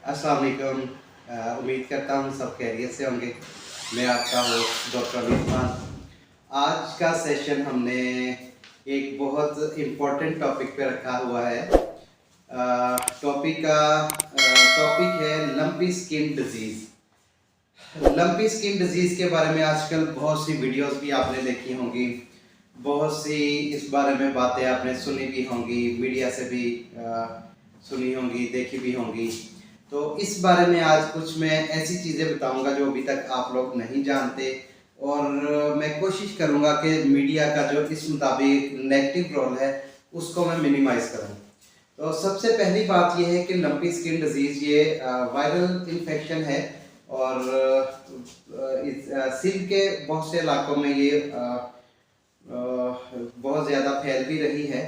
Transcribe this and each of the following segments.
अस्सलाम वालेकुम। उम्मीद करता हूँ सब खैरियत से होंगे। मैं आपका होस्ट डॉक्टर अमीर खान। आज का सेशन हमने एक बहुत इम्पोर्टेंट टॉपिक पे रखा हुआ है। टॉपिक है lumpy skin disease. Lumpy skin disease के बारे में आजकल बहुत सी वीडियोस भी आपने देखी होंगी, बहुत सी इस बारे में बातें आपने सुनी भी होंगी, मीडिया से भी सुनी होंगी, देखी भी होंगी। तो इस बारे में आज कुछ मैं ऐसी चीज़ें बताऊंगा जो अभी तक आप लोग नहीं जानते, और मैं कोशिश करूंगा कि मीडिया का जो इस मुताबिक नेगेटिव रोल है उसको मैं मिनिमाइज करूं। तो सबसे पहली बात यह है कि लंपी स्किन डिजीज़ ये वायरल इन्फेक्शन है, और सिंध के बहुत से इलाकों में ये बहुत ज़्यादा फैल भी रही है,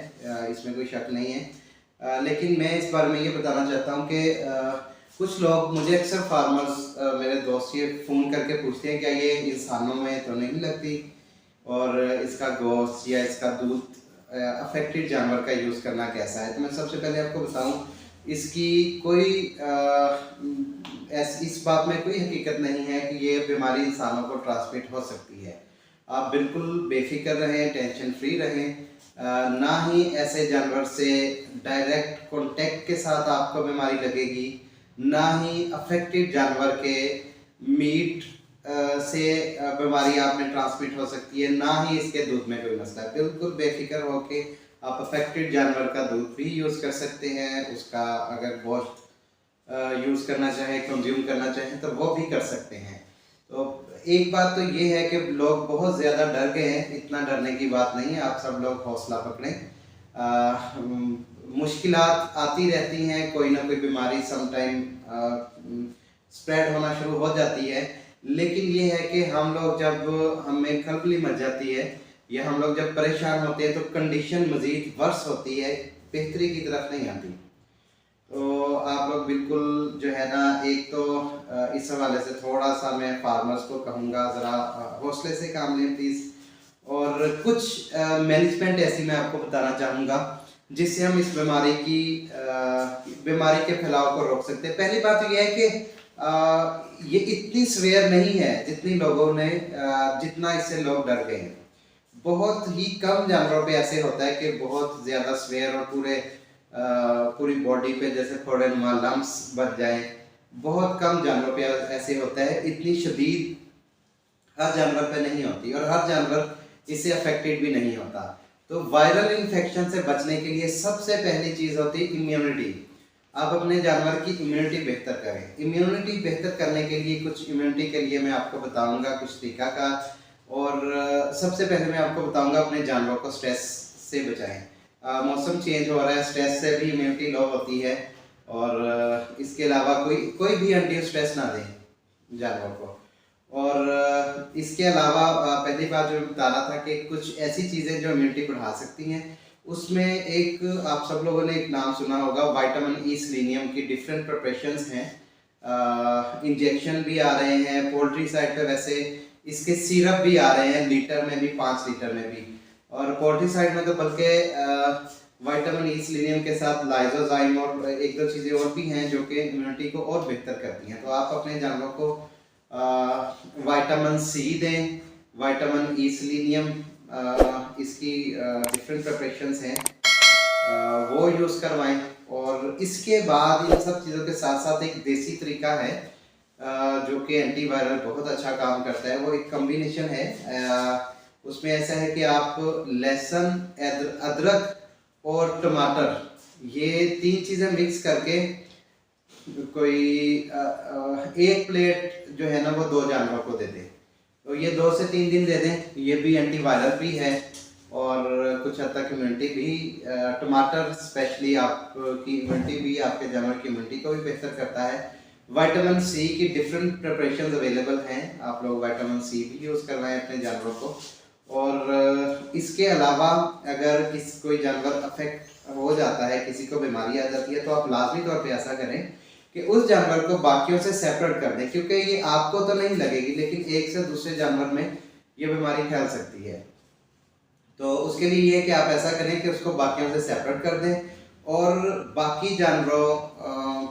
इसमें कोई शक नहीं है। लेकिन मैं इस बारे में ये बताना चाहता हूँ कि कुछ लोग, मुझे अक्सर फार्मर्स मेरे दोस्त ये फ़ोन करके पूछते हैं क्या ये इंसानों में तो नहीं लगती, और इसका गोश्त या इसका दूध अफेक्टेड जानवर का यूज़ करना कैसा है। तो मैं सबसे पहले आपको बताऊं, इसकी कोई इस बात में कोई हकीकत नहीं है कि ये बीमारी इंसानों को ट्रांसमिट हो सकती है। आप बिल्कुल बेफिक्र रहें, टेंशन फ्री रहें। ना ही ऐसे जानवर से डायरेक्ट कांटेक्ट के साथ आपको बीमारी लगेगी, ना ही अफेक्टेड जानवर के मीट से बीमारी आप में ट्रांसमिट हो सकती है, ना ही इसके दूध में कोई मसला है। बिल्कुल बेफिक्र होके आप अफेक्टेड जानवर का दूध भी यूज़ कर सकते हैं, उसका अगर गोश्त यूज़ करना चाहें, कंज्यूम करना चाहें तो वो भी कर सकते हैं। तो एक बात तो ये है कि लोग बहुत ज़्यादा डर गए हैं। इतना डरने की बात नहीं है, आप सब लोग हौसला पकड़ें। मुश्किलात आती रहती हैं, कोई ना कोई बीमारी समटाइम स्प्रेड होना शुरू हो जाती है। लेकिन ये है कि हम लोग जब हमें खलबली मच जाती है या हम लोग जब परेशान होते हैं तो कंडीशन मज़ीद वर्स होती है, बेहतरी की तरफ नहीं आती। तो आप लोग बिल्कुल जो है ना, एक तो इस हवाले से थोड़ा सा मैं फार्मर्स को कहूँगा ज़रा हौसले से काम लें प्लीज़। और कुछ मैनेजमेंट ऐसी मैं आपको बताना चाहूँगा जिससे हम इस बीमारी के फैलाव को रोक सकते हैं। पहली बात तो यह है कि ये इतनी सवेयर नहीं है जितनी लोगों ने जितना इससे लोग डर गए हैं। बहुत ही कम जानवरों पे ऐसे होता है कि बहुत ज़्यादा सवेयर और पूरी बॉडी पे जैसे थोड़े लम्प्स बच जाए। बहुत कम जानवरों पे ऐसे होता है, इतनी शदीद हर जानवर पे नहीं होती, और हर जानवर इससे अफेक्टेड भी नहीं होता। तो वायरल इन्फेक्शन से बचने के लिए सबसे पहली चीज़ होती है इम्यूनिटी। आप अपने जानवर की इम्यूनिटी बेहतर करें। इम्यूनिटी बेहतर करने के लिए कुछ इम्यूनिटी के लिए मैं आपको बताऊंगा कुछ तरीका का। और सबसे पहले मैं आपको बताऊंगा अपने जानवरों को स्ट्रेस से बचाएं। मौसम चेंज हो रहा है, स्ट्रेस से भी इम्यूनिटी लो होती है, और इसके अलावा कोई भी अनड्यू स्ट्रेस ना दें जानवर को। और इसके अलावा पहली बात जो मैं बता रहा था कि कुछ ऐसी चीज़ें जो इम्यूनिटी बढ़ा सकती हैं, उसमें एक आप सब लोगों ने एक नाम सुना होगा, विटामिन ई सेलेनियम की डिफरेंट प्रिपरेशंस हैं। इंजेक्शन भी आ रहे हैं पोल्ट्री साइड पे, वैसे इसके सिरप भी आ रहे हैं, लीटर में भी, 5 लीटर में भी। और पोल्ट्री साइड में तो बल्कि विटामिन ई सेलेनियम के साथ लाइजोजाइम और एक दो चीज़ें और भी हैं जो कि इम्यूनिटी को और बेहतर करती हैं। तो आप अपने जानवरों को विटामिन सी दें, विटामिन ई सेलेनियम, इसकी डिफरेंट प्रिपरेशंस हैं, वो यूज़ करवाएं। और इसके बाद इन सब चीज़ों के साथ साथ एक देसी तरीका है जो कि एंटीवायरल बहुत अच्छा काम करता है। वो एक कॉम्बिनेशन है। उसमें ऐसा है कि आप लहसुन, अदरक और टमाटर, ये 3 चीज़ें मिक्स करके कोई 1 प्लेट जो है ना वो 2 जानवरों को दे दें। तो ये 2 से 3 दिन दे दें। ये भी एंटीवायरल भी है और कुछ हद तक इम्यूनिटी भी, टमाटर स्पेशली आपकी इम्यूनिटी भी, आपके जानवर की इम्यूनिटी को भी बेहतर करता है। विटामिन सी की डिफरेंट प्रिपरेशंस अवेलेबल हैं, आप लोग विटामिन सी भी यूज़ करवाएं अपने जानवरों को। और इसके अलावा अगर कोई जानवर अफेक्ट हो जाता है, किसी को बीमारी आ जाती है, तो आप लाजमी तौर पे ऐसा करें कि उस जानवर को बाकियों से सेपरेट कर दें, क्योंकि ये आपको तो नहीं लगेगी लेकिन एक से दूसरे जानवर में ये बीमारी फैल सकती है। तो उसके लिए ये कि आप ऐसा करें कि उसको बाकियों से सेपरेट कर दें और बाकी जानवरों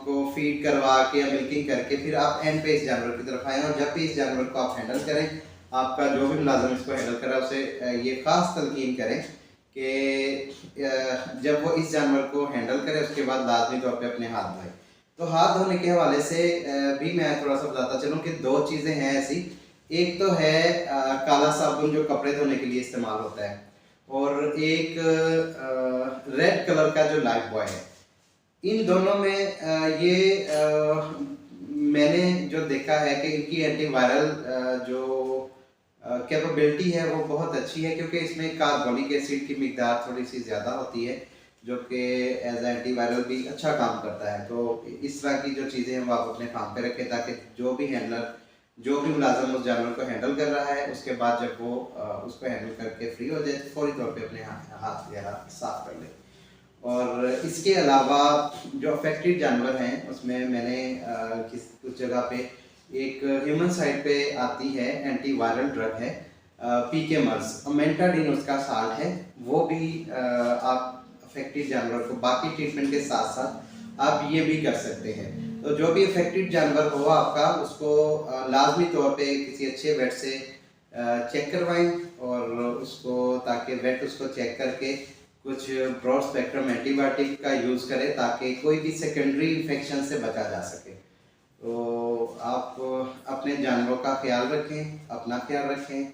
को फीड करवा के या मिल्किंग करके फिर आप एंड पे इस जानवर की तरफ आएँ, और जब भी इस जानवर को आप हैंडल करें, आपका जो भी मुलाजिम इसको हैंडल कर रहा है उसे ये ख़ास तलकीन करें कि जब वो इस जानवर को हैंडल करे उसके बाद लाजमी तौर पे अपने हाथ धोए। तो हाथ धोने के हवाले से भी मैं थोड़ा सा बताता चलूँ कि दो चीज़ें हैं ऐसी। एक तो है काला साबुन जो कपड़े धोने के लिए इस्तेमाल होता है, और एक रेड कलर का जो लाइफ बॉय है। इन दोनों में मैंने जो देखा है कि इनकी एंटीवायरल जो कैपेबिलिटी है वो बहुत अच्छी है, क्योंकि इसमें कार्बोनिक एसिड की मिकदार थोड़ी सी ज़्यादा होती है जो कि एज एंटीवायरल भी अच्छा काम करता है। तो इस तरह की जो चीज़ें हैं वो आप अपने काम पे रखें, ताकि जो भी हैंडलर, जो भी मुलाजिम उस जानवर को हैंडल कर रहा है, उसके बाद जब वो उसको हैंडल करके फ्री हो जाए तो फौरी तौर पे अपने हाथ वगैरह साफ कर ले। और इसके अलावा जो अफेक्टेड जानवर हैं उसमें मैंने कुछ जगह पे एक ह्यूमन साइड पे आती है एंटीवायरल ड्रग है, पीके मर्स, अमेंटाडिन उसका साल्ट है। वो भी आप अफेक्टेड जानवर को बाकी ट्रीटमेंट के साथ साथ आप ये भी कर सकते हैं। तो जो भी अफेक्टेड जानवर हो आपका, उसको लाजमी तौर पे किसी अच्छे वेट से चेक करवाएं, और उसको ताकि वेट उसको चेक करके कुछ ब्रॉड स्पेक्ट्रम एंटीबायोटिक का यूज़ करें ताकि कोई भी सेकेंडरी इन्फेक्शन से बचा जा सके। तो आप अपने जानवरों का ख्याल रखें, अपना ख्याल रखें,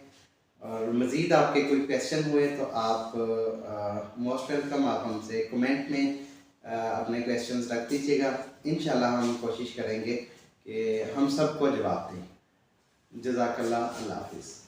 और मज़ीद आपके कोई क्वेश्चन हुए तो आप मोस्ट वेलकम, आप हमसे कमेंट में अपने क्वेश्चंस रख दीजिएगा। इंशाल्लाह हम कोशिश करेंगे कि हम सबको जवाब दें। जज़ाकल्लाह, अल्लाह हाफ़िज़।